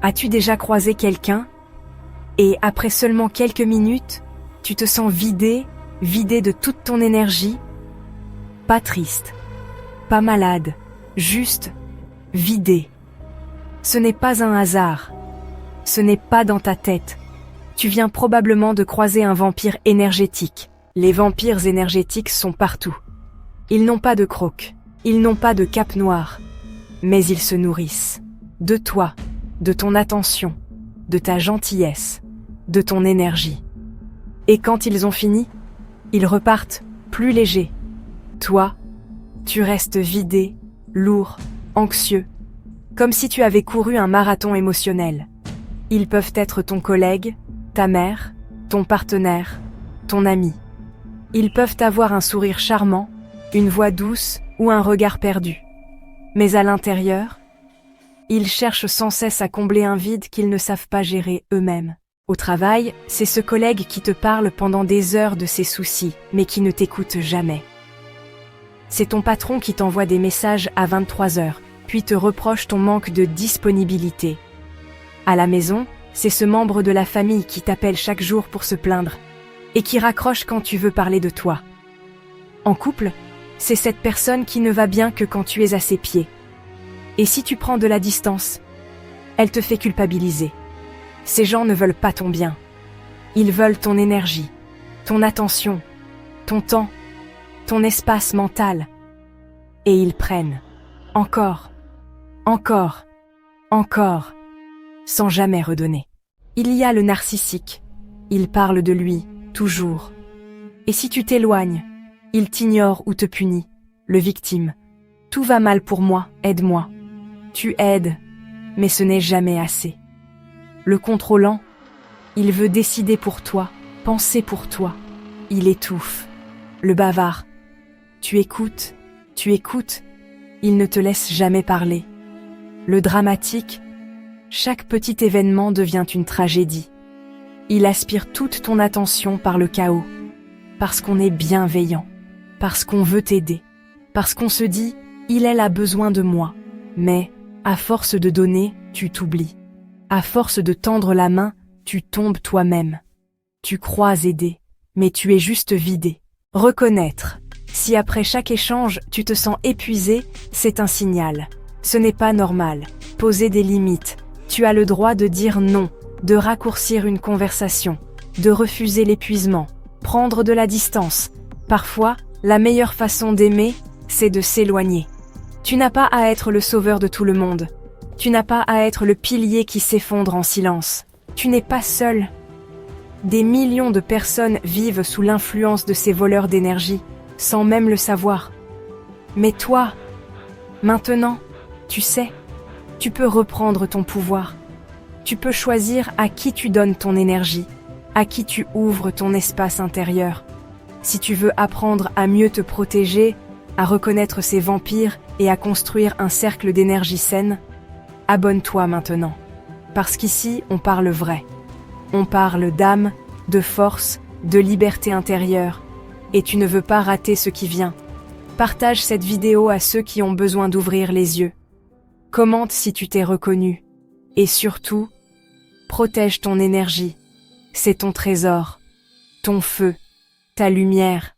As-tu déjà croisé quelqu'un et après seulement quelques minutes, tu te sens vidé de toute ton énergie? Pas triste, pas malade, juste vidé. Ce n'est pas un hasard, ce n'est pas dans ta tête. Tu viens probablement de croiser un vampire énergétique. Les vampires énergétiques sont partout. Ils n'ont pas de crocs, ils n'ont pas de cape noire, mais ils se nourrissent de toi, de ton attention, de ta gentillesse, de ton énergie. Et quand ils ont fini, ils repartent plus légers. Toi, tu restes vidé, lourd, anxieux, comme si tu avais couru un marathon émotionnel. Ils peuvent être ton collègue, ta mère, ton partenaire, ton ami. Ils peuvent avoir un sourire charmant, une voix douce ou un regard perdu. Mais à l'intérieur, ils cherchent sans cesse à combler un vide qu'ils ne savent pas gérer eux-mêmes. Au travail, c'est ce collègue qui te parle pendant des heures de ses soucis, mais qui ne t'écoute jamais. C'est ton patron qui t'envoie des messages à 23 heures, puis te reproche ton manque de disponibilité. À la maison, c'est ce membre de la famille qui t'appelle chaque jour pour se plaindre, et qui raccroche quand tu veux parler de toi. En couple, c'est cette personne qui ne va bien que quand tu es à ses pieds. Et si tu prends de la distance, elle te fait culpabiliser. Ces gens ne veulent pas ton bien. Ils veulent ton énergie, ton attention, ton temps, ton espace mental. Et ils prennent. Encore, encore, encore, sans jamais redonner. Il y a le narcissique. Il parle de lui, toujours. Et si tu t'éloignes, il t'ignore ou te punit. Le victime. Tout va mal pour moi, aide-moi. Tu aides, mais ce n'est jamais assez. Le contrôlant, il veut décider pour toi, penser pour toi. Il étouffe. Le bavard. Tu écoutes, il ne te laisse jamais parler. Le dramatique, chaque petit événement devient une tragédie. Il aspire toute ton attention par le chaos, parce qu'on est bienveillant, parce qu'on veut t'aider, parce qu'on se dit « il elle a besoin de moi ». Mais, à force de donner, tu t'oublies. À force de tendre la main, tu tombes toi-même. Tu crois aider, mais tu es juste vidé. Reconnaître. Si après chaque échange, tu te sens épuisé, c'est un signal. Ce n'est pas normal. Poser des limites. Tu as le droit de dire non, de raccourcir une conversation, de refuser l'épuisement, prendre de la distance. Parfois, la meilleure façon d'aimer, c'est de s'éloigner. Tu n'as pas à être le sauveur de tout le monde. Tu n'as pas à être le pilier qui s'effondre en silence. Tu n'es pas seul. Des millions de personnes vivent sous l'influence de ces voleurs d'énergie, sans même le savoir. Mais toi, maintenant, tu sais, tu peux reprendre ton pouvoir. Tu peux choisir à qui tu donnes ton énergie, à qui tu ouvres ton espace intérieur. Si tu veux apprendre à mieux te protéger, à reconnaître ces vampires et à construire un cercle d'énergie saine, abonne-toi maintenant. Parce qu'ici, on parle vrai. On parle d'âme, de force, de liberté intérieure. Et tu ne veux pas rater ce qui vient. Partage cette vidéo à ceux qui ont besoin d'ouvrir les yeux. Commente si tu t'es reconnu. Et surtout, protège ton énergie. C'est ton trésor, ton feu, ta lumière.